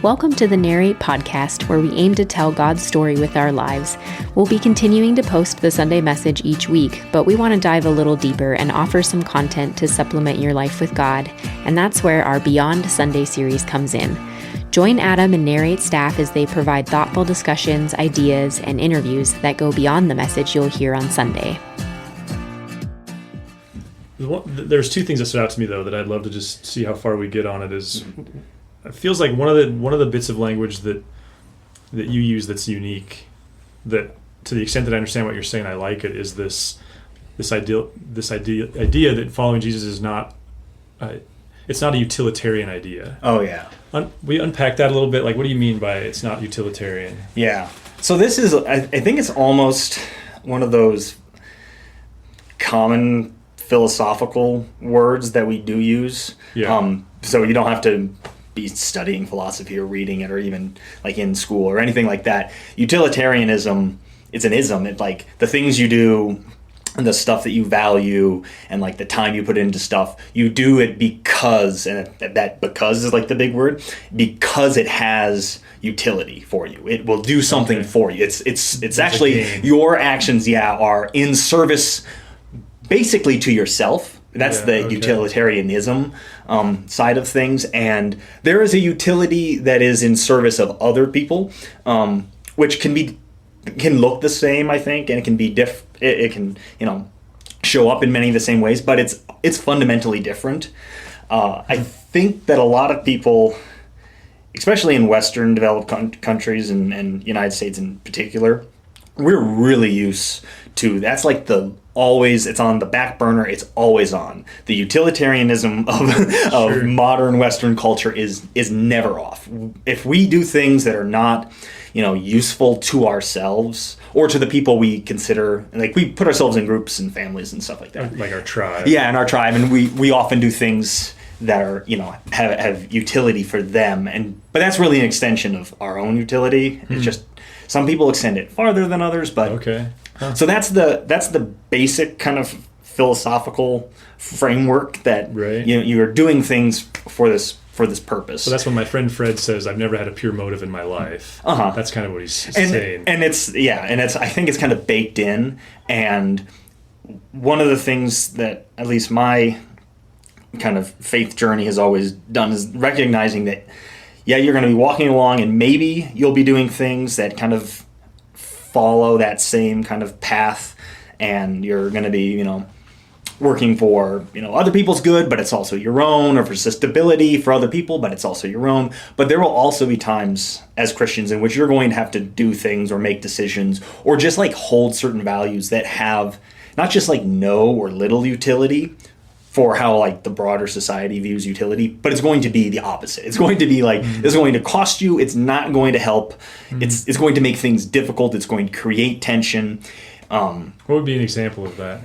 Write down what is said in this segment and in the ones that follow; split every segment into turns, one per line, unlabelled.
Welcome to the Narrate podcast, where we aim to tell God's story with our lives. We'll be continuing to post the Sunday message each week, but we want to dive a little deeper and offer some content to supplement your life with God, and that's where our Beyond Sunday series comes in. Join Adam and Narrate staff as they provide thoughtful discussions, ideas, and interviews that go beyond the message you'll hear on Sunday.
There's two things that stood out to me, though, that I'd love to just see how far we get on it. It feels like one of the bits of language that you use that's unique, that to the extent that I understand what you're saying, I like it, is this idea that following Jesus is not it's not a utilitarian idea.
Oh yeah.
We unpack that a little bit. Like, what do you mean by it's not utilitarian?
Yeah. So this is, I think it's almost one of those common philosophical words that we do use.
Yeah.
So you don't have to be studying philosophy or reading it or even like in school or anything like that. Utilitarianism, it's an ism. It's like the things you do and the stuff that you value and like the time you put into stuff, you do it because, and that because is like the big word, because it has utility for you. It will do something for you. It's actually your actions, are in service basically to yourself. That's the utilitarianism side of things, and there is a utility that is in service of other people, which can look the same, I think, and it can be it can show up in many of the same ways, but it's fundamentally different. I think that a lot of people, especially in Western developed countries and United States in particular, we're really used to, that's like it's on the back burner, it's always on. The utilitarianism of modern Western culture is never off. If we do things that are not, useful to ourselves or to the people we consider, like we put ourselves in groups and families and stuff like that.
Like our tribe.
Yeah, in our tribe, and we often do things that are, have utility for them, but that's really an extension of our own utility. It's just some people extend it farther than others, but
okay. Huh.
So that's the basic kind of philosophical framework that you are doing things for this purpose.
So that's when my friend Fred says, "I've never had a pure motive in my life." That's kind of what he's saying.
And it's I think it's kind of baked in. And one of the things that at least my kind of faith journey has always done is recognizing that you're going to be walking along and maybe you'll be doing things that kind of follow that same kind of path, and you're going to be, working for, other people's good, but it's also your own, or for stability for other people, but it's also your own. But there will also be times as Christians in which you're going to have to do things or make decisions or just like hold certain values that have not just like no or little utility for how like the broader society views utility, but it's going to be the opposite. It's going to be like, it's going to cost you, it's not going to help, it's going to make things difficult, it's going to create tension.
What would be an example of that?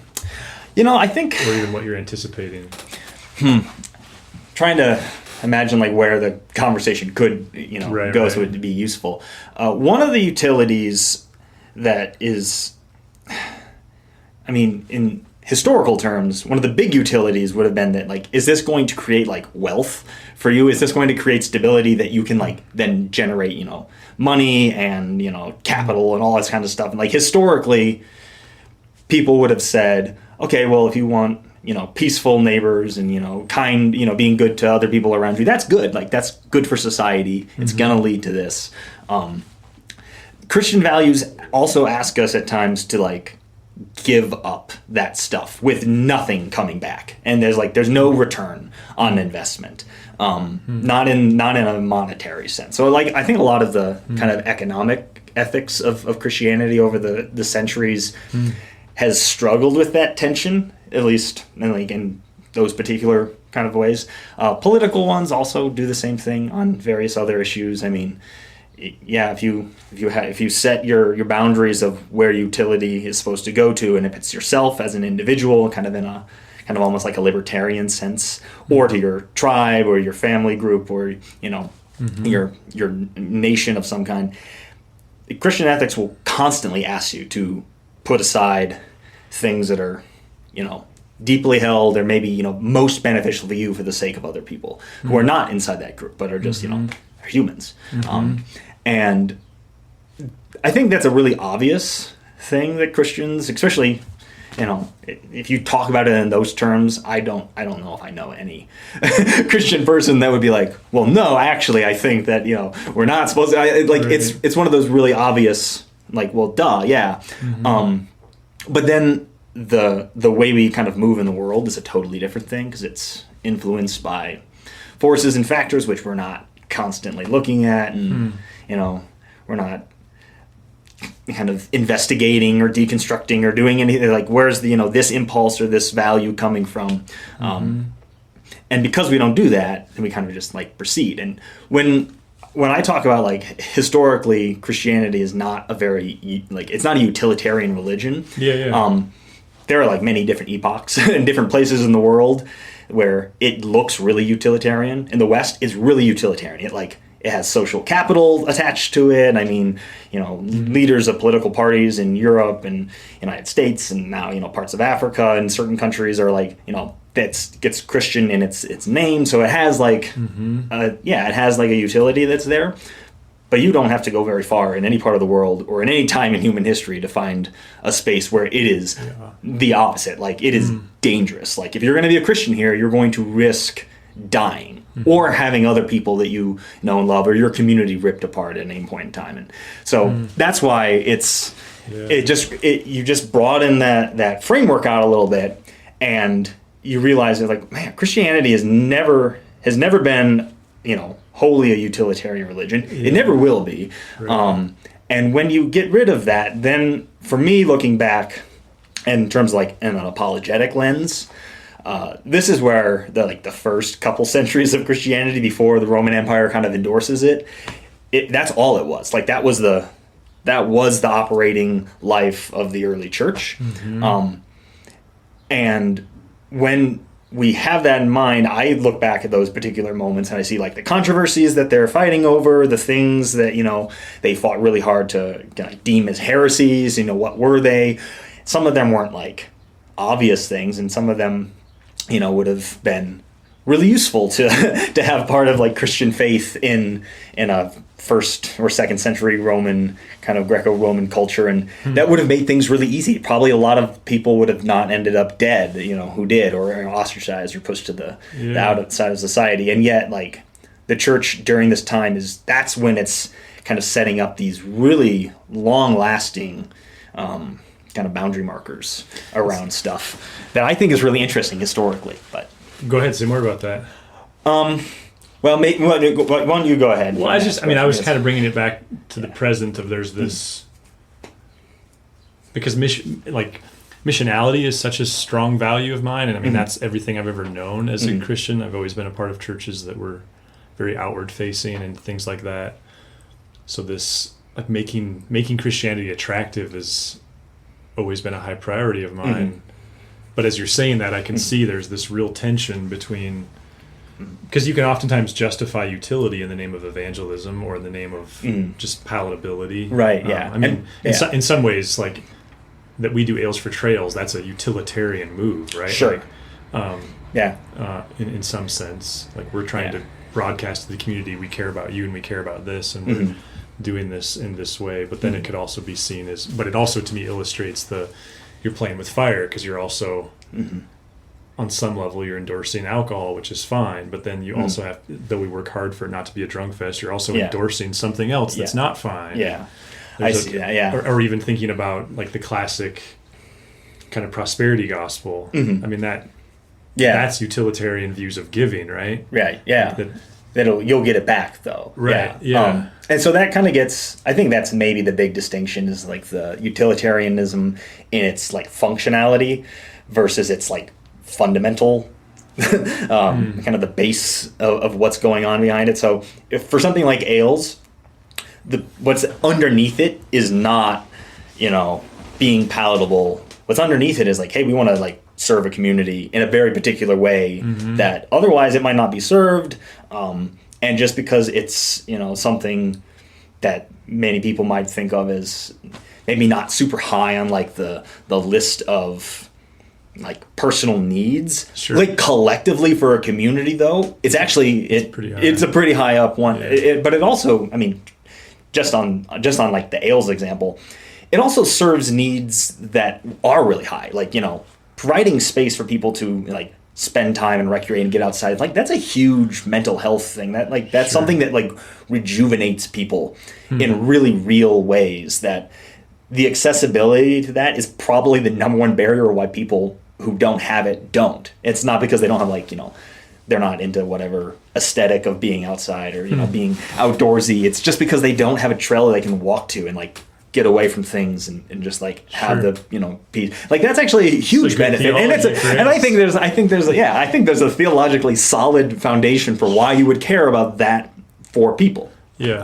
I think...
Or even what you're anticipating.
Trying to imagine like where the conversation could, go so it would be useful. One of the utilities that is, in historical terms, one of the big utilities would have been that, like, is this going to create like wealth for you? Is this going to create stability that you can like then generate, money and, capital and all this kind of stuff? And like historically, people would have said, okay, well, if you want, peaceful neighbors and, kind, being good to other people around you, that's good. Like, that's good for society. It's going to lead to this. Christian values also ask us at times to like give up that stuff with nothing coming back, and there's no return on investment, not in a monetary sense. So like I think a lot of the kind of economic ethics of Christianity over the centuries has struggled with that tension, at least in those particular kind of ways. Political ones also do the same thing on various other issues. If you set your boundaries of where utility is supposed to go to, and if it's yourself as an individual, kind of almost like a libertarian sense, or to your tribe or your family group or your nation of some kind, Christian ethics will constantly ask you to put aside things that are deeply held or maybe most beneficial to you for the sake of other people who are not inside that group but are just humans. And I think that's a really obvious thing that Christians, especially, if you talk about it in those terms, I don't know if I know any Christian person that would be like, well, no, actually, I think that, we're not supposed to, right. It's one of those really obvious, like, well, duh, yeah. But then the way we kind of move in the world is a totally different thing, because it's influenced by forces and factors which we're not constantly looking at, and we're not kind of investigating or deconstructing or doing anything, like, where's the this impulse or this value coming from. And because we don't do that, then we kind of just like proceed. And when I talk about, like, historically, Christianity is not a very, like, it's not a utilitarian religion. There are, like, many different epochs and different places in the world where it looks really utilitarian. In the West, it's really utilitarian. It has social capital attached to it. I mean, leaders of political parties in Europe and United States and now, parts of Africa and certain countries are like, that gets Christian in its name. So it has like, it has like a utility that's there. But you don't have to go very far in any part of the world or in any time in human history to find a space where it is the opposite. Like, it is dangerous. Like, if you're going to be a Christian here, you're going to risk dying or having other people that you know and love or your community ripped apart at any point in time. And so that's why you just broaden that framework out a little bit, and you realize that, like, man, Christianity has never been, wholly a utilitarian religion. It never will be. Right. And when you get rid of that, then for me, looking back in terms of, like, in an apologetic lens, this is where the first couple centuries of Christianity before the Roman Empire kind of endorses it, that's all it was. Like, that was the operating life of the early church. And when we have that in mind, I look back at those particular moments and I see, like, the controversies that they're fighting over, the things that, they fought really hard to deem as heresies. What were they? Some of them weren't, like, obvious things, and some of them, would have been really useful to have part of, like, Christian faith in a first or second century Roman kind of Greco-Roman culture, and that would have made things really easy. Probably a lot of people would have not ended up dead, who did, or ostracized or pushed to the outside of society. And yet, like, the church during this time that's when it's kind of setting up these really long-lasting kind of boundary markers around stuff that I think is really interesting historically. But
go ahead, say more about that.
Well, why don't you go ahead?
Well, I was kind of bringing it back to the present of there's this, because missionality is such a strong value of mine, and I mean that's everything I've ever known as a Christian. I've always been a part of churches that were very outward facing and things like that. So this, like, making Christianity attractive has always been a high priority of mine. But as you're saying that, I can see there's this real tension between, because you can oftentimes justify utility in the name of evangelism or in the name of just palatability. Right, yeah. In some ways, like, that we do Ales for Trails, that's a utilitarian move, right?
Sure.
In some sense. Like, we're trying to broadcast to the community, we care about you and we care about this, and we're doing this in this way. But then it could also be seen as, but it also, to me, illustrates you're playing with fire, because you're also... on some level, you're endorsing alcohol, which is fine, but then you also have, though we work hard for it not to be a drunk fest, you're also endorsing something else that's not fine.
Yeah, I see that, yeah.
Or even thinking about, like, the classic kind of prosperity gospel. I mean, that's utilitarian views of giving, right?
Right, yeah. You'll get it back, though.
Right, yeah.
And so that kind of gets, I think that's maybe the big distinction, is, like, the utilitarianism in its, like, functionality versus its, like, fundamental kind of the base of what's going on behind it. So if for something like ales, what's underneath it is not, being palatable. What's underneath it is like, hey, we want to, like, serve a community in a very particular way that otherwise it might not be served. And just because it's, something that many people might think of as maybe not super high on, like, the list of like personal needs.
Sure.
Like collectively for a community, though, it's actually
pretty high.
it's a pretty high up one.
Yeah.
But it also, I mean, just on like the ales example, it also serves needs that are really high. Like, you know, providing space for people to like spend time and recreate and get outside. Like that's a huge mental health thing. That's
Sure.
something that like rejuvenates people in really real ways. That the accessibility to that is probably the number one barrier why people who don't have it don't. It's not because they don't have like, you know, they're not into whatever aesthetic of being outside or, you know, being outdoorsy. It's just because they don't have a trail they can walk to and like get away from things and just like have
Sure.
the, you know, peace. Like that's actually a huge
good
benefit. And I think there's a theologically solid foundation for why you would care about that for people.
Yeah.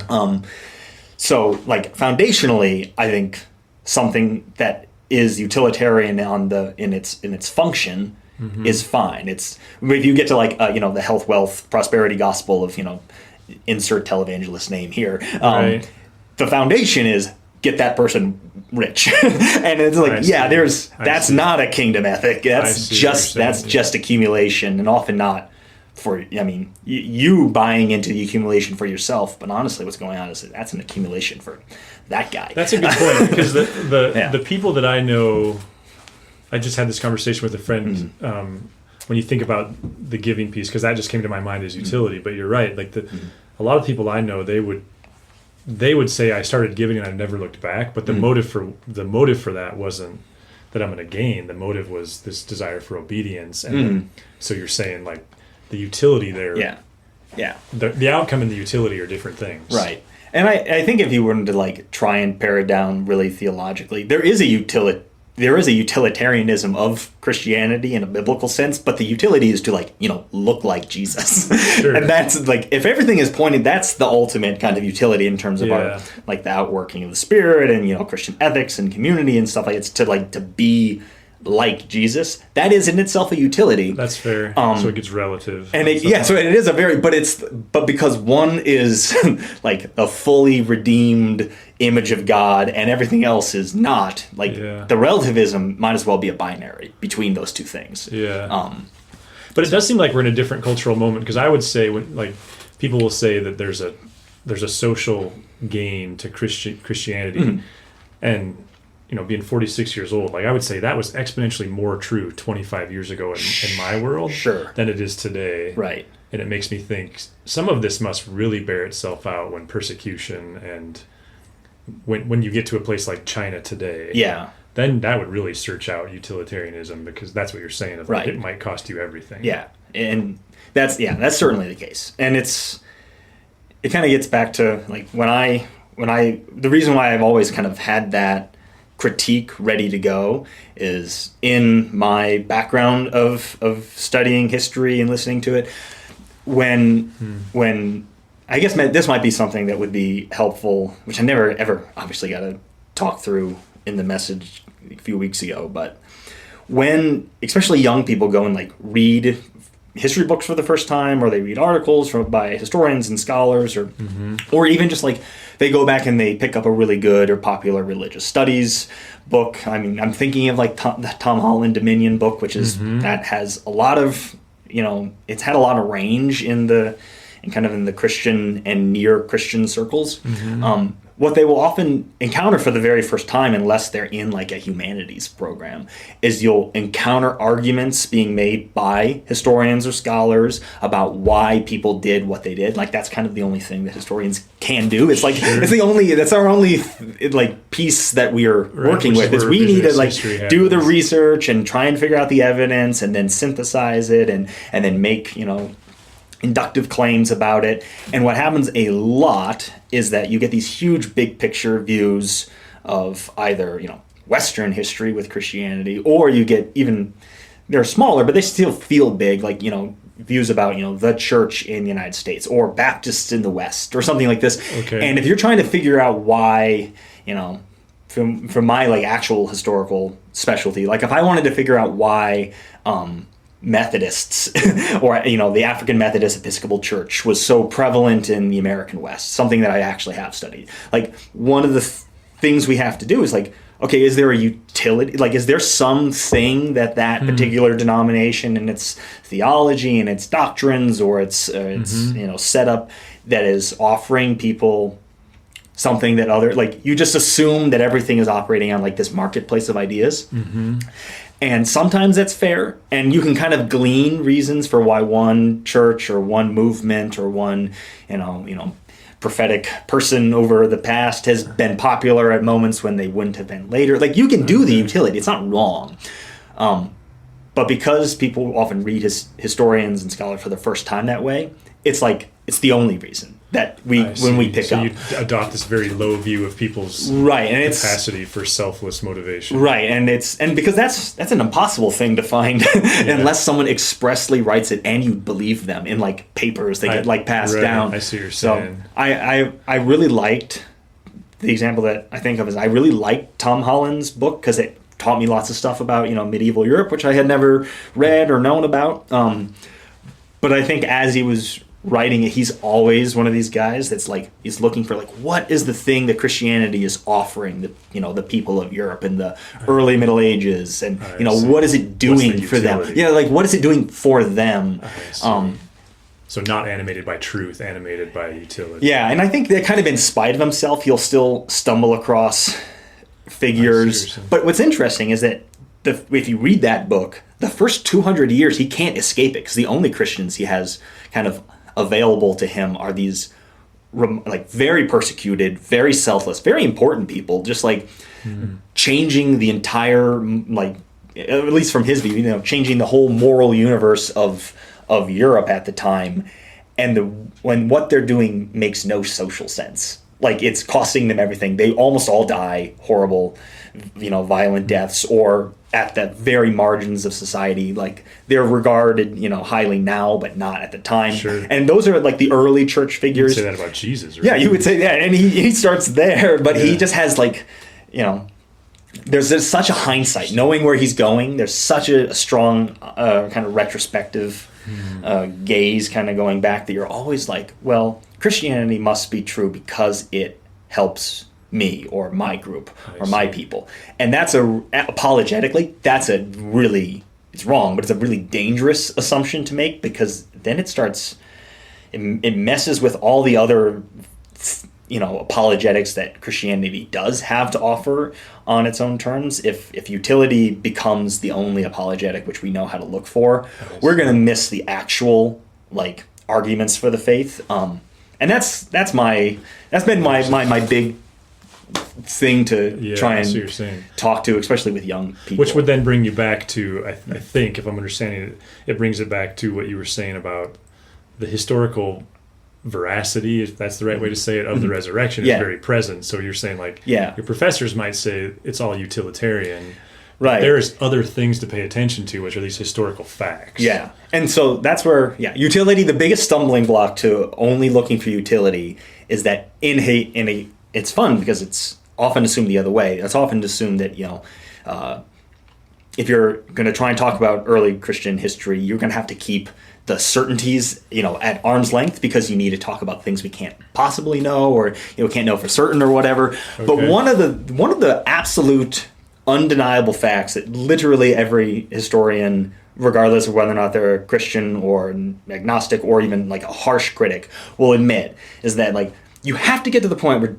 So like foundationally, I think something that is utilitarian in its function is fine. It's if you get to like you know, the health, wealth, prosperity gospel of, you know, insert televangelist name here.
Right.
The foundation is get that person rich, and it's like that's not a kingdom ethic. That's just accumulation, and often not for. I mean, you buying into the accumulation for yourself, but honestly, what's going on is that's an accumulation for that guy.
That's a good point, because the people that I know, I just had this conversation with a friend. When you think about the giving piece, because that just came to my mind as utility, but you're right. Like a lot of people I know, they would say I started giving and I never looked back, but the motive for that wasn't that I'm going to gain. The motive was this desire for obedience, and then, so you're saying like the utility there.
Yeah.
The outcome and the utility are different things,
Right. And I think if you were to like try and pare it down really theologically, there is a utilitarianism of Christianity in a biblical sense, but the utility is to like, you know, look like Jesus.
Sure.
And that's like, if everything is pointed, that's the ultimate kind of utility in terms of our, like the outworking of the Spirit and, you know, Christian ethics and community and stuff like it's to be like Jesus. That is in itself a utility.
That's fair. So it gets relative.
And so it is a very, but because one is like a fully redeemed image of God and everything else is not, like the relativism might as well be a binary between those two things.
Yeah. But it does seem like we're in a different cultural moment, because I would say when like people will say that there's a social gain to Christianity, and you know, being 46 years old, like I would say that was exponentially more true 25 years ago in my world than it is today.
Right.
And it makes me think some of this must really bear itself out when persecution and when you get to a place like China today.
Yeah.
Then that would really search out utilitarianism, because that's what you're saying. Of like, it might cost you everything.
Yeah. And that's certainly the case. And it kind of gets back to like the reason why I've always kind of had that critique ready to go is in my background of studying history and listening to it. When I guess this might be something that would be helpful, which I never ever obviously got to talk through in the message a few weeks ago, but when especially young people go and like read history books for the first time, or they read articles by historians and scholars, or even just like they go back and they pick up a really good or popular religious studies book. I mean, I'm thinking of like the Tom Holland Dominion book, which is that has a lot of, you know, it's had a lot of range in the Christian and near Christian circles. What they will often encounter for the very first time, unless they're in like a humanities program, is you'll encounter arguments being made by historians or scholars about why people did what they did. Like that's kind of the only thing that historians can do. It's like that's our only like piece that we are working with, is we need to like do the research and try and figure out the evidence and then synthesize it and then make, you know, inductive claims about it. And what happens a lot is that you get these huge big picture views of either, you know, Western history with Christianity, or you get even, they're smaller, but they still feel big, like, you know, views about, you know, the church in the United States or Baptists in the West or something like this.
Okay.
And if you're trying to figure out why, you know, from my like actual historical specialty, like if I wanted to figure out why Methodists or, you know, the African Methodist Episcopal Church was so prevalent in the American West, something that I actually have studied. Like one of the things we have to do is like okay, is there a utility? Like, is there something that particular denomination and its theology and its doctrines or its setup that is offering people something that you just assume that everything is operating on like this marketplace of ideas. And sometimes that's fair, and you can kind of glean reasons for why one church or one movement or one prophetic person over the past has been popular at moments when they wouldn't have been later. Like, you can do the utility; it's not wrong. But because people often read historians and scholars for the first time that way, it's like it's the only reason that we pick up.
So you adopt this very low view of people's capacity for selfless motivation.
Right, and because that's an impossible thing to find unless someone expressly writes it and you believe them in like papers they get like passed down.
I see what you're saying.
So I really liked the example that I think of is I really liked Tom Holland's book because it taught me lots of stuff about medieval Europe, which I had never read or known about. But I think as he was writing it, he's always one of these guys that's like he's looking for like what is the thing that Christianity is offering the people of Europe in the early Middle Ages, and what is it doing for them? Yeah, like what is it doing for them?
So not animated by truth, animated by utility.
Yeah, and I think that kind of in spite of himself, he'll still stumble across figures. But what's interesting is that if you read that book, the first 200 years he can't escape it because the only Christians he has kind of available to him are these like very persecuted, very selfless, very important people, just like changing the entire, like at least from his view, changing the whole moral universe of Europe at the time, and when what they're doing makes no social sense. Like it's costing them everything. They almost all die horrible, violent deaths, or at the very margins of society. Like they're regarded, highly now, but not at the time.
Sure.
And those are like the early church figures.
You would say that about Jesus, right?
Yeah, you would say that. And he starts there, but he just has like, there's such a hindsight, knowing where he's going. There's such a strong kind of retrospective gaze kind of going back that you're always like, well, Christianity must be true because it helps me or my group or my people. And that's apologetically, it's wrong, but it's a really dangerous assumption to make, because then it messes with all the other apologetics that Christianity does have to offer on its own terms. If utility becomes the only apologetic which we know how to look for, we're going to miss the actual like arguments for the faith. And that's been my big thing to try and talk to, especially with young people.
Which would then bring you back to, I think, if I'm understanding it, it brings it back to what you were saying about the historical veracity, if that's the right way to say it, of the resurrection is very present. So you're saying your professors might say it's all utilitarian. Right. There's other things to pay attention to, which are these historical facts.
Yeah. And so that's where, utility, the biggest stumbling block to only looking for utility is that it's fun because it's often assumed the other way. It's often assumed that, if you're going to try and talk about early Christian history, you're going to have to keep the certainties, at arm's length, because you need to talk about things we can't possibly know or can't know for certain or whatever. Okay. But one of the absolute undeniable facts that literally every historian, regardless of whether or not they're a Christian or agnostic or even like a harsh critic, will admit is that like you have to get to the point where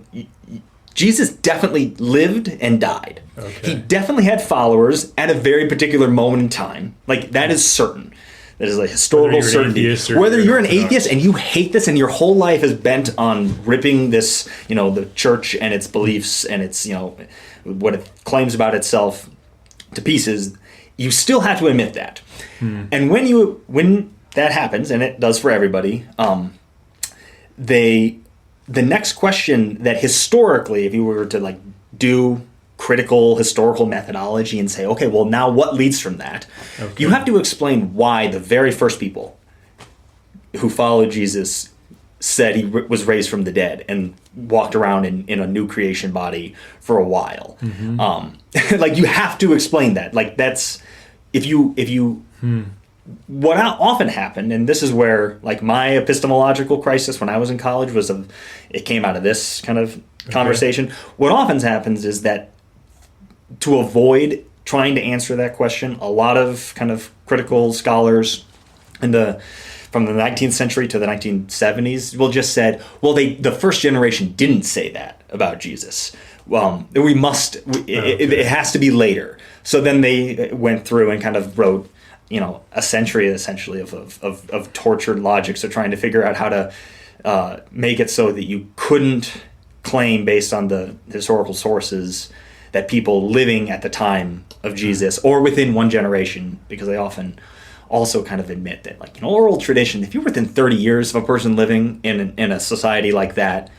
Jesus definitely lived and died. Okay. He definitely had followers at a very particular moment in time. Like that is certain. That is a historical certainty. Whether you're an atheist and you hate this and your whole life is bent on ripping this, the church and its beliefs and its, what it claims about itself to pieces, you still have to admit that. And when that happens, and it does for everybody, the next question that historically, if you were to like do critical historical methodology and say, okay, well now what leads from that? Okay. You have to explain why the very first people who followed Jesus said he was raised from the dead and walked around in a new creation body for a while. Like you have to explain that. Like that's what often happened, and this is where like my epistemological crisis when I was in college it came out of this kind of conversation. What often happens is that to avoid trying to answer that question, a lot of kind of critical scholars from the 19th century to the 1970s just said, well, the first generation didn't say that about Jesus. It has to be later. So then they went through and kind of wrote, a century essentially of tortured logic. So trying to figure out how to make it so that you couldn't claim based on the historical sources that people living at the time of Jesus or within one generation, because they often also kind of admit that, like, oral tradition, if you're within 30 years of a person living in a society like that,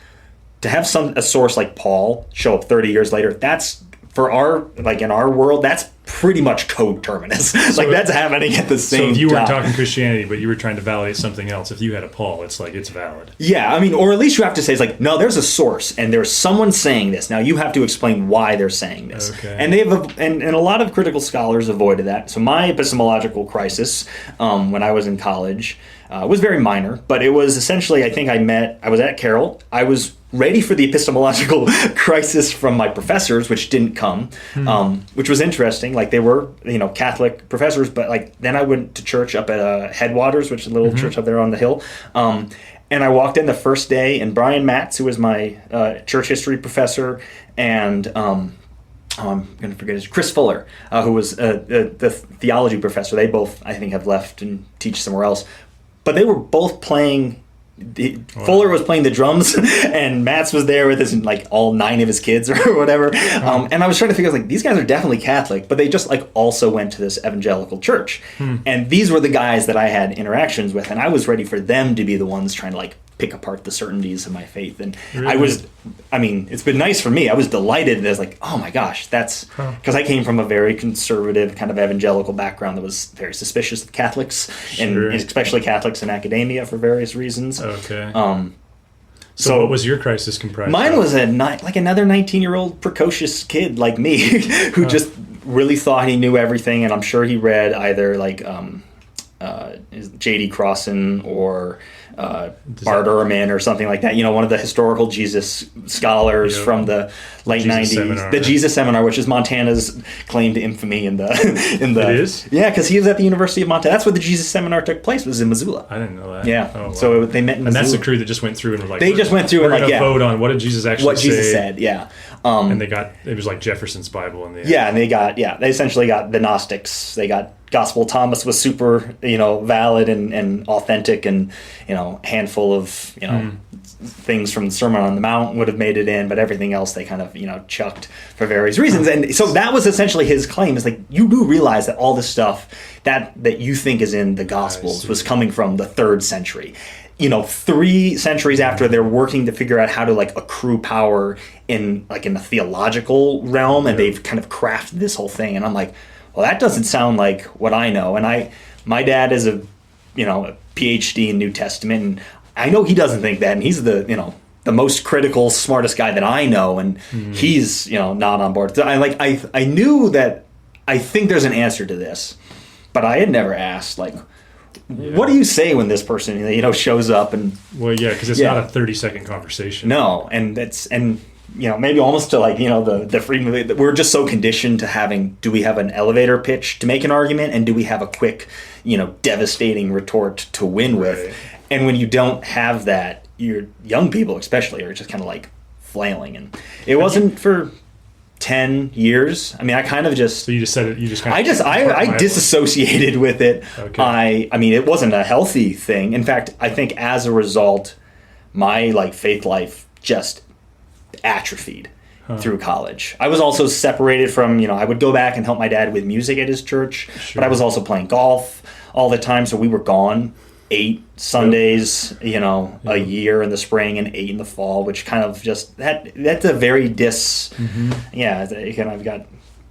to have a source like Paul show up 30 years later, that's, for in our world, that's pretty much coterminous. That's happening at the same time.
So if you weren't talking Christianity, but you were trying to validate something else, if you had a Paul, it's like, it's valid.
Yeah, I mean, or at least you have to say, it's like, no, there's a source, and there's someone saying this. Now you have to explain why they're saying this.
Okay.
And and a lot of critical scholars avoided that. So my epistemological crisis, when I was in college, was very minor, but it was essentially, I was at Carroll. I was ready for the epistemological crisis from my professors, which didn't come, which was interesting. Like, they were, Catholic professors, but then I went to church up at Headwaters, which is a little church up there on the hill. And I walked in the first day, and Brian Matz, who was my church history professor, and I'm going to forget his, Chris Fuller, who was the theology professor. They both, I think, have left and teach somewhere else. But they were both playing. Fuller was playing the drums, and Matz was there with all 9 of his kids or whatever. And I was trying to figure out, these guys are definitely Catholic, but they just also went to this evangelical church. And these were the guys that I had interactions with, and I was ready for them to be the ones trying to pick apart the certainties of my faith. And
really?
It's been nice for me. I was delighted. I was like, oh my gosh, that's because I came from a very conservative kind of evangelical background that was very suspicious of Catholics, and especially Catholics in academia for various reasons.
Okay. So what was your crisis comprised?
Mine was another 19-year-old precocious kid like me who just really thought he knew everything, and I'm sure he read either J.D. Crossan or Bart Ehrman or something like that. One of the historical Jesus scholars from the late '90s,
Seminar,
the Jesus Seminar, which is Montana's claim to infamy in the.
It is?
Yeah, because he was at the University of Montana. That's where the Jesus Seminar took place. Was in Missoula.
I didn't know that.
Yeah.
Oh, wow.
So they met in Missoula.
And that's the crew that just went through and were like,
they just went through and
we're gonna vote on what did Jesus actually say.
What Jesus said. Yeah.
And it was like Jefferson's Bible in the end.
Yeah, and they essentially got the Gnostics. They got Gospel of Thomas was super, valid and authentic, and handful of things from the Sermon on the Mount would have made it in, but everything else they kind of chucked for various reasons. And so that was essentially his claim: is you do realize that all this stuff that you think is in the Gospels was coming from the 3rd century. 3 centuries after they're working to figure out how to accrue power in a theological realm, and they've kind of crafted this whole thing. And I'm like, well, that doesn't sound like what I know. And my dad is a PhD in New Testament, and I know he doesn't think that, and he's the most critical, smartest guy that I know, and he's not on board. So I knew that. I think there's an answer to this, but I had never asked what do you say when this person shows up and
because it's not a 30-second conversation.
No, and maybe almost to the freedom of it. We're just so conditioned to do we have an elevator pitch to make an argument, and do we have a quick devastating retort to win with? And when you don't have that, your young people especially are just kind of flailing. And it wasn't for 10 years. I mean, I kind of just...
So you just said it, you just kind of...
I disassociated with it.
Okay.
I mean, it wasn't a healthy thing. In fact, I think as a result, my faith life just atrophied through college. I was also separated from, I would go back and help my dad with music at his church, but I was also playing golf all the time, so we were gone 8 Sundays, a year in the spring and 8 in the fall, which kind of just that's a very I've got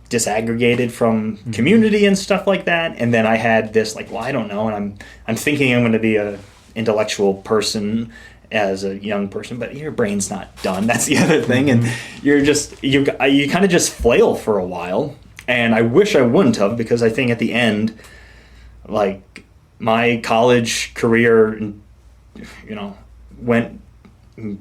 disaggregated from community and stuff like that. And then I had this I don't know, and I'm thinking I'm going to be a intellectual person as a young person, but your brain's not done. That's the other thing, and you kind of just flail for a while. And I wish I wouldn't have, because I think at the end, my college career,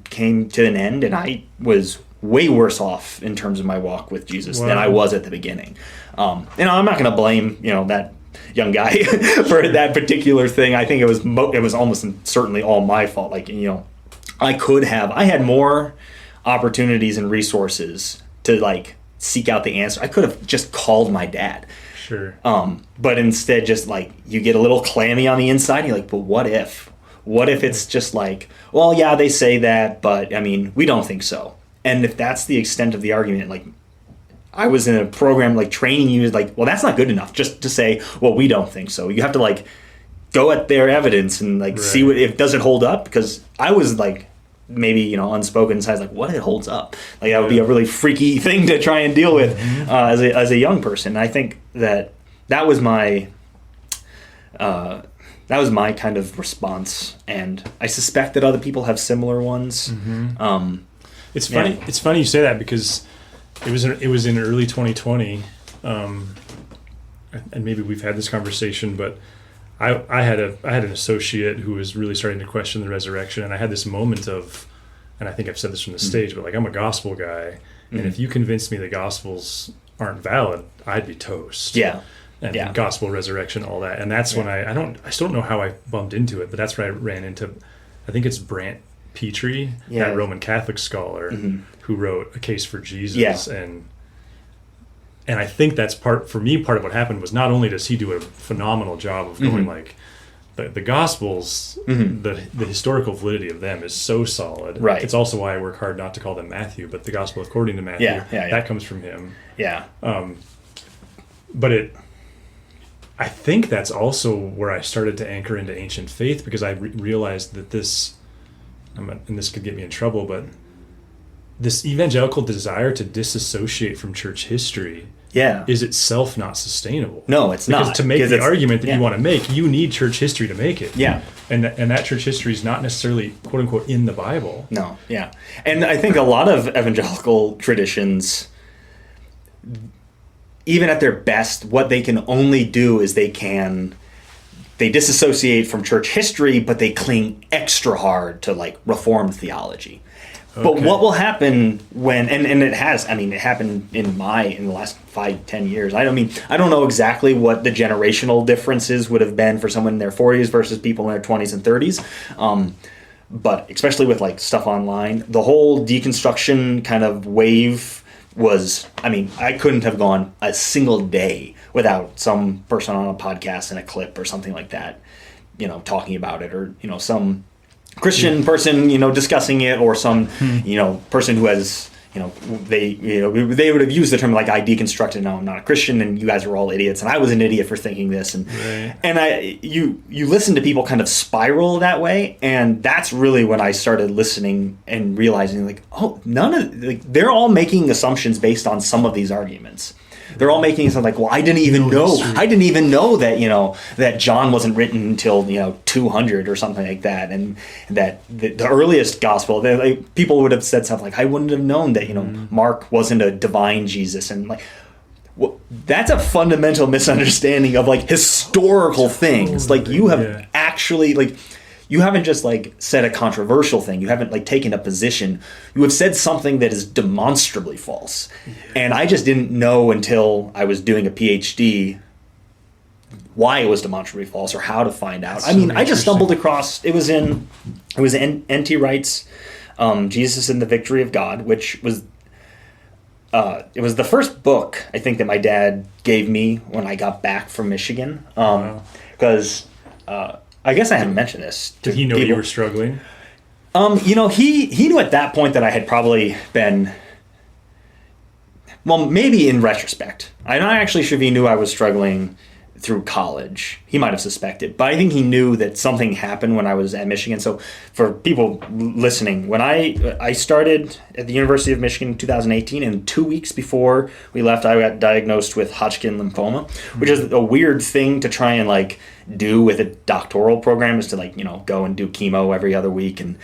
came to an end, and I was way worse off in terms of my walk with Jesus than I was at the beginning. I'm not going to blame, that young guy for that particular thing. I think it was almost certainly all my fault. Like, I had more opportunities and resources to like seek out the answer. I could have just called my dad.
Sure.
But instead, just like you get a little clammy on the inside. And you're like, but what if? What if it's just like, well, yeah, they say that, but I mean, we don't think so. And if that's the extent of the argument, like I was in a program like training you, like, well, that's not good enough just to say, well, we don't think so. You have to like go at their evidence and like see if does it hold up, because I was like maybe unspoken inside, like, what if it holds up? Like that would be a really freaky thing to try and deal with as a young person. And I think that was my kind of response, and I suspect that other people have similar ones.
It's funny. Yeah. It's funny you say that, because it was in early 2020, and maybe we've had this conversation, but I had an associate who was really starting to question the resurrection, and I had this moment of, and I think I've said this from the stage, but like, I'm a gospel guy, and if you convinced me the gospels aren't valid, I'd be toast.
Yeah.
And gospel resurrection, all that, and that's when I still don't know how I bumped into it, but that's when I ran into, I think it's Brant Petrie, that Roman Catholic scholar who wrote A Case for Jesus, and I think that's part of what happened was not only does he do a phenomenal job of going like the Gospels, the historical validity of them is so solid.
Right.
It's also why I work hard not to call them Matthew, but the Gospel according to Matthew. That comes from him.
Yeah.
But I think that's also where I started to anchor into ancient faith, because I realized that this, and this could get me in trouble, but this evangelical desire to disassociate from church history is itself not sustainable.
No, it's not.
Because to make the argument that you want to make, you need church history to make it.
Yeah.
And that church history is not necessarily, quote unquote, in the Bible.
No, yeah. And I think a lot of evangelical traditions, even at their best, what they can only do is they disassociate from church history, but they cling extra hard to like Reformed theology. But what will happen when, and it happened in the last 5-10 years. I don't know exactly what the generational differences would have been for someone in their 40s versus people in their 20s and 30s. But especially with like stuff online, the whole deconstruction kind of wave was, I couldn't have gone a single day without some person on a podcast and a clip or something like that, talking about it, or, some Christian person, discussing it, or some, person who has, they would have used the term like, I deconstructed, now I'm not a Christian, and you guys are all idiots, and I was an idiot for thinking this, and you listen to people kind of spiral that way, and that's really when I started listening and realizing like, oh, they're all making assumptions based on some of these arguments. They're all making something like, well, I didn't even know that, that John wasn't written until, 200 or something like that. And that the earliest gospel, people would have said something like, I wouldn't have known that, Mark wasn't a divine Jesus. And like, well, that's a fundamental misunderstanding of like historical things. Like you have actually like, you haven't just like said a controversial thing. You haven't like taken a position. You have said something that is demonstrably false. Yeah. And I just didn't know until I was doing a PhD why it was demonstrably false or how to find out.
That's
I just stumbled across, it was N.T. Wright's Jesus and the Victory of God, which was, it was the first book I think that my dad gave me when I got back from Michigan. Because, I guess I haven't mentioned this.
Did he know you were struggling?
He knew at that point that I had probably been, well, maybe in retrospect. I'm not actually sure if he knew I was struggling through college. He might have suspected, but I think he knew that something happened when I was at Michigan. So for people listening, when I started at the University of Michigan in 2018, and 2 weeks before we left, I got diagnosed with Hodgkin lymphoma, which is a weird thing to try and like do with a doctoral program, is to like, go and do chemo every other week. And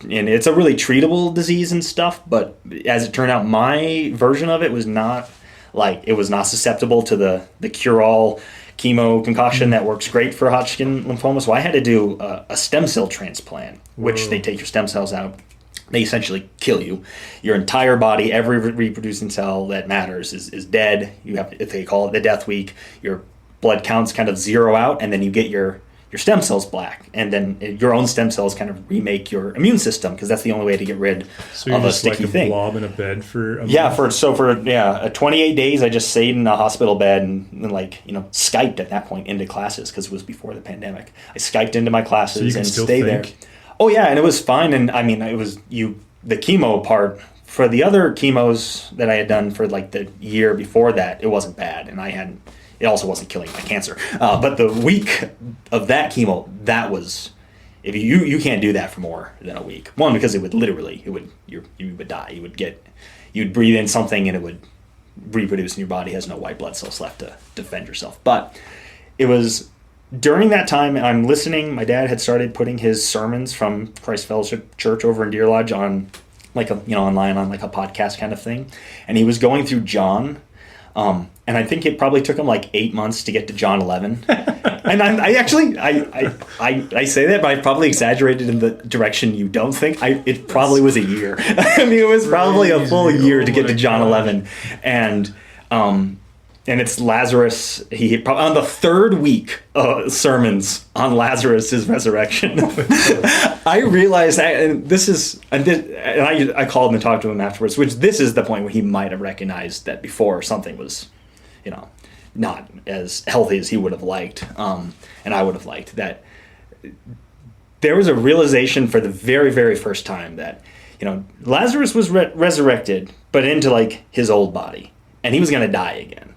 it's a really treatable disease and stuff. But as it turned out, my version of it was not susceptible to the cure-all chemo concoction that works great for Hodgkin lymphoma. So I had to do a stem cell transplant, which they take your stem cells out, they essentially kill you. Your entire body, every reproducing cell that matters is dead. You have, if they call it the death week, your blood counts kind of zero out, and then you get your stem cells black, and then your own stem cells kind of remake your immune system, because that's the only way to get rid of a sticky thing.
Blob in a bed for a
month? 28 days I just stayed in a hospital bed and like, you know, Skyped at that point into classes, because it was before the pandemic. I Skyped into my classes and stay there. Oh yeah, and it was fine. And I mean, it was the chemo part. For the other chemos that I had done for like the year before that, it wasn't bad, and it also wasn't killing my cancer. But the week of that chemo, that was, if you can't do that for more than a week. One, because you would die. You'd breathe in something and it would reproduce, and your body has no white blood cells left to defend yourself. But it was during that time, I'm listening. My dad had started putting his sermons from Christ Fellowship Church over in Deer Lodge on online on like a podcast kind of thing, and he was going through John. And I think it probably took him like 8 months to get to John 11. And I say that, but I probably exaggerated in the direction you don't think. It probably was a year. I mean, it was probably a full year to get to John 11. And it's Lazarus. He on the third week sermons on Lazarus' resurrection. I realized that, and I called him and talked to him afterwards, which this is the point where he might have recognized that before something was, you know, not as healthy as he would have liked, and I would have liked, that there was a realization for the very, very first time that, you know, Lazarus was resurrected, but into like his old body, and he was going to die again.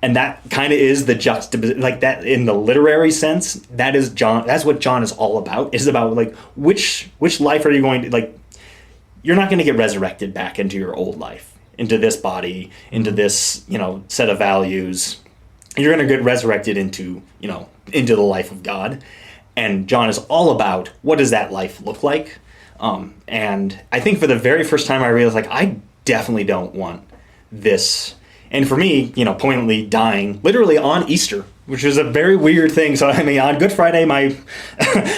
And that kind of is the juxtaposition, like that in the literary sense. That is John. That's what John is all about. It's about like which life are you going to, like? You're not going to get resurrected back into your old life, into this body, into this, you know, set of values. You're going to get resurrected into, you know, into the life of God. And John is all about what does that life look like. And I think for the very first time I realized, like, I definitely don't want this. And for me, you know, poignantly dying literally on Easter, which is a very weird thing. So, I mean, on Good Friday, my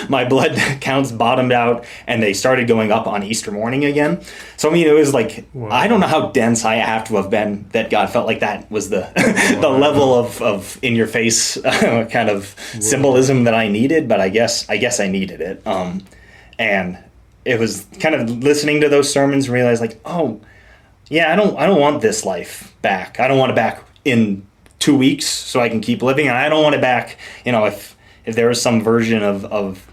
blood counts bottomed out, and they started going up on Easter morning again. So, I mean, it was like, wow. I don't know how dense I have to have been that God felt like that was the the level of in-your-face kind of symbolism that I needed. But I guess I needed it. And it was kind of listening to those sermons and realize, like, oh, yeah, I don't want this life back. I don't want it back in 2 weeks so I can keep living. And I don't want it back, you know, if there was some version of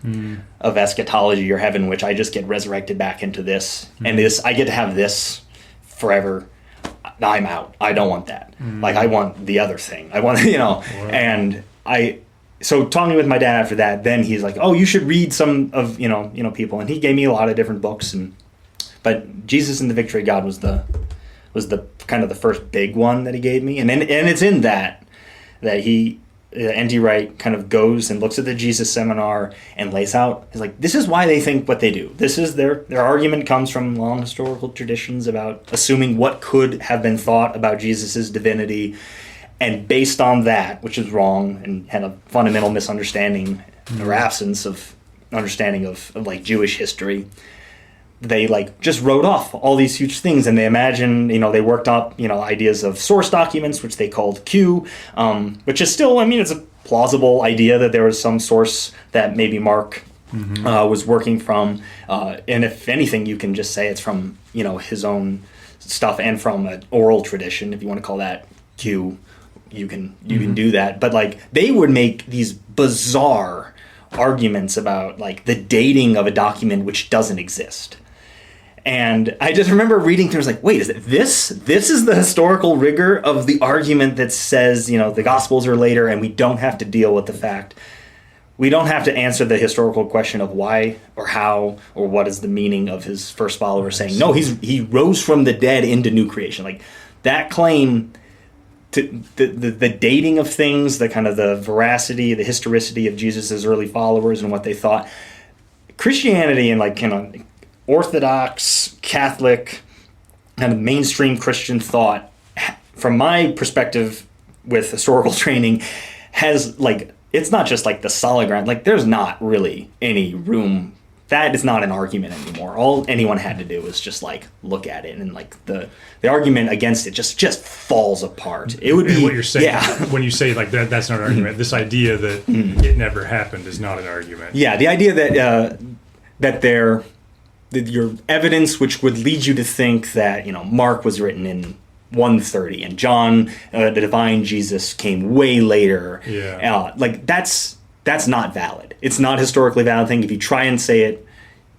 eschatology or heaven, which I just get resurrected back into this, and I get to have this forever. I'm out. I don't want that. Like, I want the other thing. I want, you know, and so talking with my dad after that, then he's like, oh, you should read some of, you know, people. And he gave me a lot of different books, but Jesus and the Victory of God was the kind of the first big one that he gave me. And it's in that he, N.T. Wright kind of goes and looks at the Jesus seminar and lays out, is like, this is why they think what they do. This is their argument comes from long historical traditions about assuming what could have been thought about Jesus' divinity. And based on that, which is wrong and had a fundamental misunderstanding or absence of understanding of like Jewish history, they like just wrote off all these huge things, and they imagine, you know, they worked up, you know, ideas of source documents, which they called Q, which is still, I mean, it's a plausible idea that there was some source that maybe Mark was working from, and if anything, you can just say it's from, you know, his own stuff and from an oral tradition, if you want to call that Q, you can do that. But like, they would make these bizarre arguments about like the dating of a document which doesn't exist. And I just remember reading through, I was like, wait, is it this? This is the historical rigor of the argument that says, you know, the Gospels are later and we don't have to deal with the fact. We don't have to answer the historical question of why or how or what is the meaning of his first followers saying, no, he rose from the dead into new creation. Like, that claim to the dating of things, the kind of the veracity, the historicity of Jesus' early followers and what they thought. Christianity and like, you know, Orthodox, Catholic, kind of mainstream Christian thought, from my perspective with historical training, has like, it's not just like the solid ground. Like, there's not really any room that is not an argument anymore. All anyone had to do was just like look at it, and like the argument against it just falls apart. It would be
what you're saying
yeah.
when you say like that's not an argument. This idea that it never happened is not an argument.
Yeah, the idea that your evidence, which would lead you to think that Mark was written in 130 and John, the divine Jesus, came way later.
Yeah.
Like that's not valid. It's not historically valid thing. If you try and say it,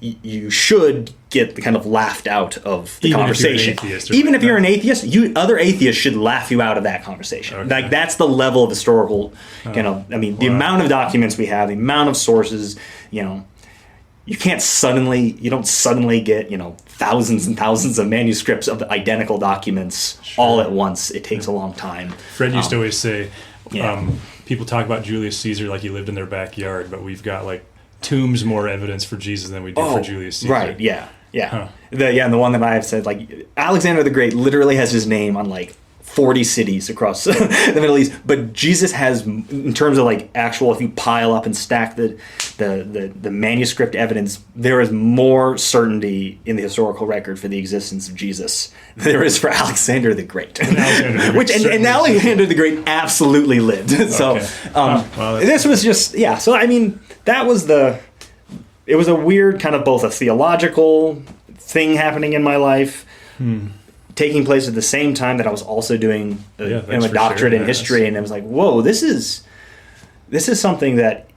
you should get kind of laughed out of the conversation. Even if you're an atheist, other atheists should laugh you out of that conversation. Okay. Like that's the level of historical, the amount of documents we have, the amount of sources, you don't suddenly get, thousands and thousands of manuscripts of identical documents all at once. It takes a long time.
Fred used to always say, people talk about Julius Caesar like he lived in their backyard, but we've got like tombs more evidence for Jesus than we do for Julius Caesar.
Right, yeah. Huh. And the one that I have said, like, Alexander the Great literally has his name on like 40 cities across the Middle East, but Jesus has, in terms of like actual, if you pile up and stack the manuscript evidence, there is more certainty in the historical record for the existence of Jesus than there is for Alexander the Great. And Alexander the Great absolutely lived. So this was just so I mean that was it was a weird kind of both a theological thing happening in my life, taking place at the same time that I was also doing a doctorate in history, and I was like, whoa, this is something that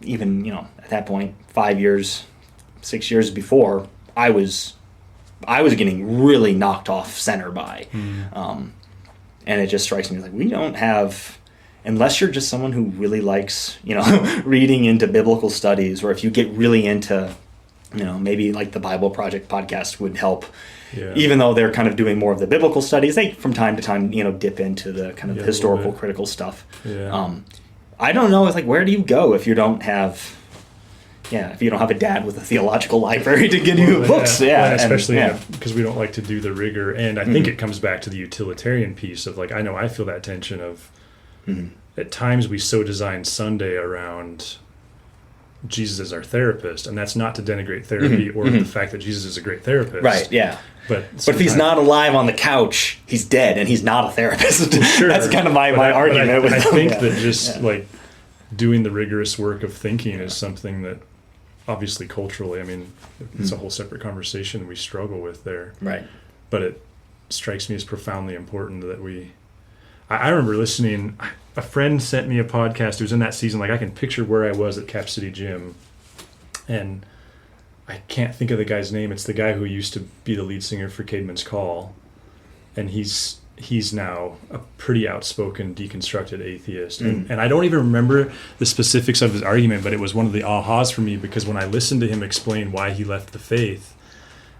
even at that point 6 years before I was getting really knocked off center by, and it just strikes me like we don't have. Unless you're just someone who really likes, reading into biblical studies, or if you get really into, maybe like the Bible Project podcast would help, even though they're kind of doing more of the biblical studies, they from time to time, dip into the kind of historical critical stuff.
Yeah.
I don't know, it's like, where do you go if you don't have, if you don't have a dad with a theological library to give you books?
Well, especially because we don't like to do the rigor. And I think it comes back to the utilitarian piece of like, I feel that tension of, at times we so design Sunday around Jesus as our therapist, and that's not to denigrate therapy or the fact that Jesus is a great therapist.
Right, yeah.
But
if he's not alive on the couch, he's dead, and he's not a therapist. Sure. That's kind of my argument.
I think that just like doing the rigorous work of thinking is something that obviously culturally, it's a whole separate conversation we struggle with there.
Right.
But it strikes me as profoundly important that I remember listening, a friend sent me a podcast who was in that season, like I can picture where I was at Cap City Gym, and I can't think of the guy's name. It's the guy who used to be the lead singer for Caedmon's Call, and he's now a pretty outspoken, deconstructed atheist. And I don't even remember the specifics of his argument, but it was one of the ahas for me, because when I listened to him explain why he left the faith,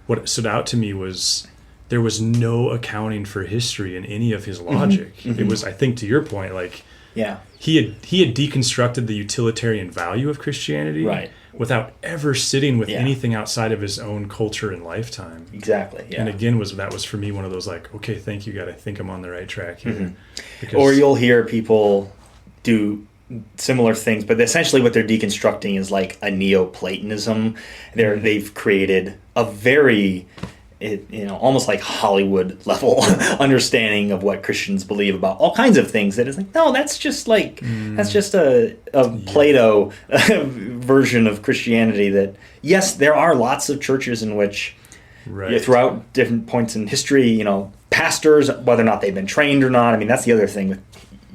what stood out to me was there was no accounting for history in any of his logic. It was, I think, to your point, like he had deconstructed the utilitarian value of Christianity without ever sitting with anything outside of his own culture and lifetime.
Exactly. Yeah.
And again, that was for me one of those like, okay, thank you, God, I think I'm on the right track here.
Or you'll hear people do similar things, but essentially what they're deconstructing is like a Neoplatonism. They've created a very almost like Hollywood level understanding of what Christians believe about all kinds of things that is like, no, that's just like, that's just a Plato version of Christianity that, yes, there are lots of churches in which throughout different points in history, pastors, whether or not they've been trained or not. That's the other thing with,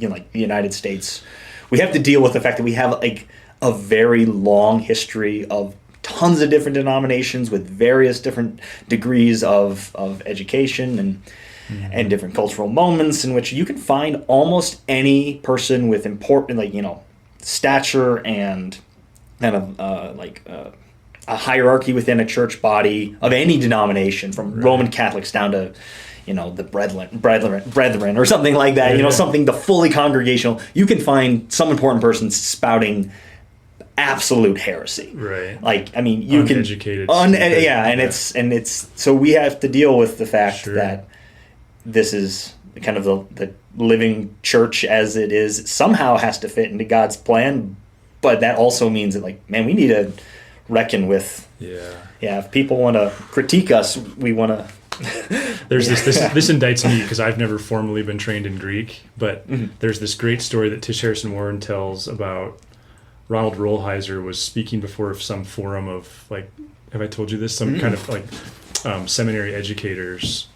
like the United States, we have to deal with the fact that we have like a very long history of tons of different denominations with various different degrees of education and different cultural moments in which you can find almost any person with important, like, stature and kind of a hierarchy within a church body of any denomination, from Roman Catholics down to, the brethren or something like that, something the fully congregational. You can find some important person spouting absolute heresy,
right?
Like, you
uneducated,
and it's so we have to deal with the fact that this is kind of the living church as it is somehow has to fit into God's plan, but that also means that, like, man, we need to reckon with.
Yeah.
Yeah, if people want to critique us, we want to.
There's this indicts me because I've never formally been trained in Greek, but there's this great story that Tish Harrison Warren tells about Ronald Rolheiser was speaking before some forum of, like, have I told you this? Some kind of like seminary educators,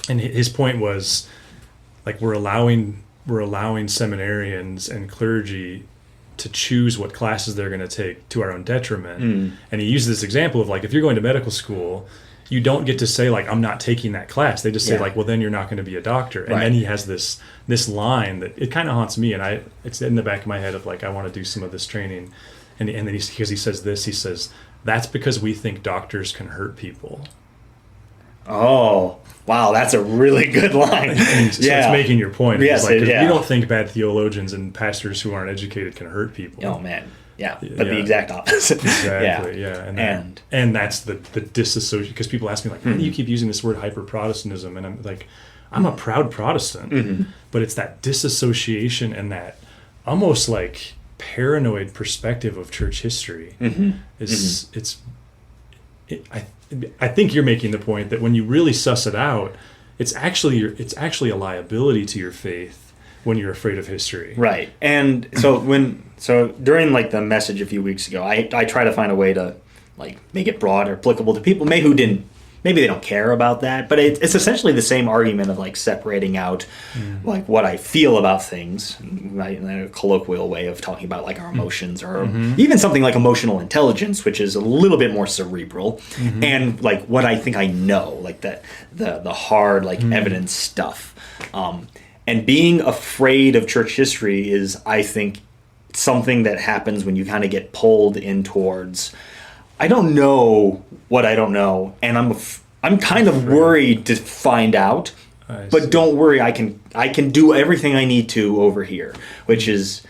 and his point was, like, we're allowing seminarians and clergy to choose what classes they're going to take to our own detriment. And he used this example of, like, if you're going to medical school, you don't get to say, like, I'm not taking that class. They just say, like, well, then you're not going to be a doctor. And then he has this line that it kind of haunts me, and it's in the back of my head of, like, I want to do some of this training. And then because he says this, he says, that's because we think doctors can hurt people.
Oh, wow, that's a really good line.
So it's making your point.
Yes,
like, we don't think bad theologians and pastors who aren't educated can hurt people.
Oh, man. Yeah, but the exact opposite.
Exactly, And that's the disassociation, because people ask me, like, why do you keep using this word hyper-Protestantism? And I'm like, I'm a proud Protestant, but it's that disassociation and that almost, like, paranoid perspective of church history. I think you're making the point that when you really suss it out, it's actually a liability to your faith when you're afraid of history.
Right. And so during, like, the message a few weeks ago, I try to find a way to, like, make it broad or applicable to people maybe they don't care about that, but it's essentially the same argument of, like, separating out like what I feel about things, a colloquial way of talking about, like, our emotions, or even something like emotional intelligence, which is a little bit more cerebral, and, like, what I think I know, like the hard, like, evidence stuff. And being afraid of church history is, I think, something that happens when you kind of get pulled in towards, I don't know what I don't know, and I'm kind of worried to find out. But don't worry, I can do everything I need to over here, which is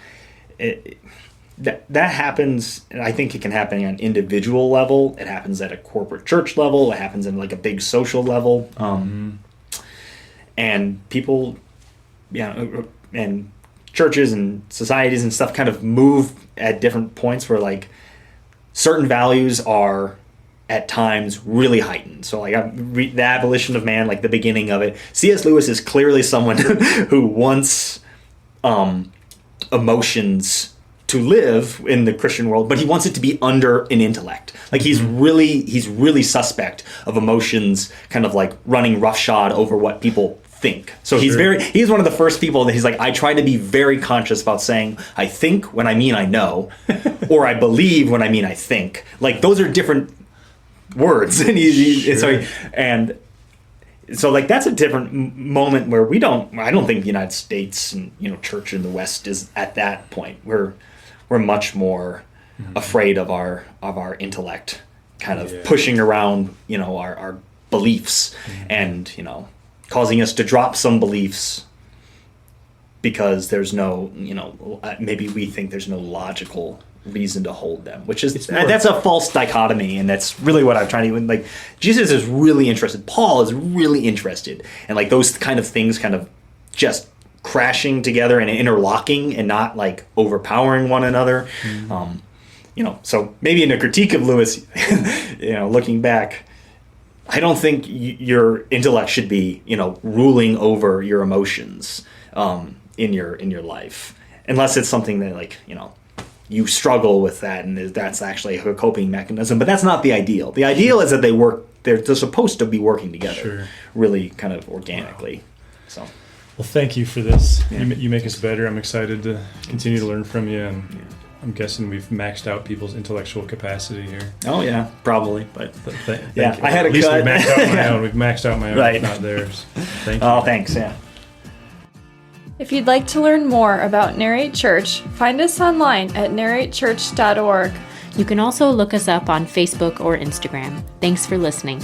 that happens. And I think it can happen at an individual level. It happens at a corporate church level. It happens in, like, a big social level, and people. And churches and societies and stuff kind of move at different points where, like, certain values are at times really heightened. So, like, the abolition of man, like, the beginning of it. C.S. Lewis is clearly someone who wants emotions to live in the Christian world, but he wants it to be under an intellect. Like, he's really suspect of emotions kind of, like, running roughshod over what people think. So he's one of the first people that he's like, I try to be very conscious about saying I think when I mean I know, or I believe when I mean I think. Like, those are different words. And so, like, that's a different moment where I don't think the United States and, church in the West is at that point. We're much more afraid of our intellect kind of pushing around, our beliefs and, causing us to drop some beliefs because there's no, maybe we think there's no logical reason to hold them, which is, that's a false dichotomy, and that's really what I'm trying to, like, Jesus is really interested, Paul is really interested, and, like, those kind of things kind of just crashing together and interlocking and not, like, overpowering one another. So maybe in a critique of Lewis, looking back, I don't think your intellect should be, ruling over your emotions in your life, unless it's something that, like, you struggle with that, and that's actually a coping mechanism. But that's not the ideal. The ideal is that they're supposed to be working together, really kind of organically. So,
well, thank you for this. You make us better. I'm excited to continue to learn from you, and I'm guessing we've maxed out people's intellectual capacity here.
Oh, yeah, probably. But
thank you.
I had
At least
cut.
We've maxed out my own. We've maxed out my own,
right.
If not theirs. Thank you.
Oh, thanks, yeah.
If you'd like to learn more about Narrate Church, find us online at narratechurch.org.
You can also look us up on Facebook or Instagram. Thanks for listening.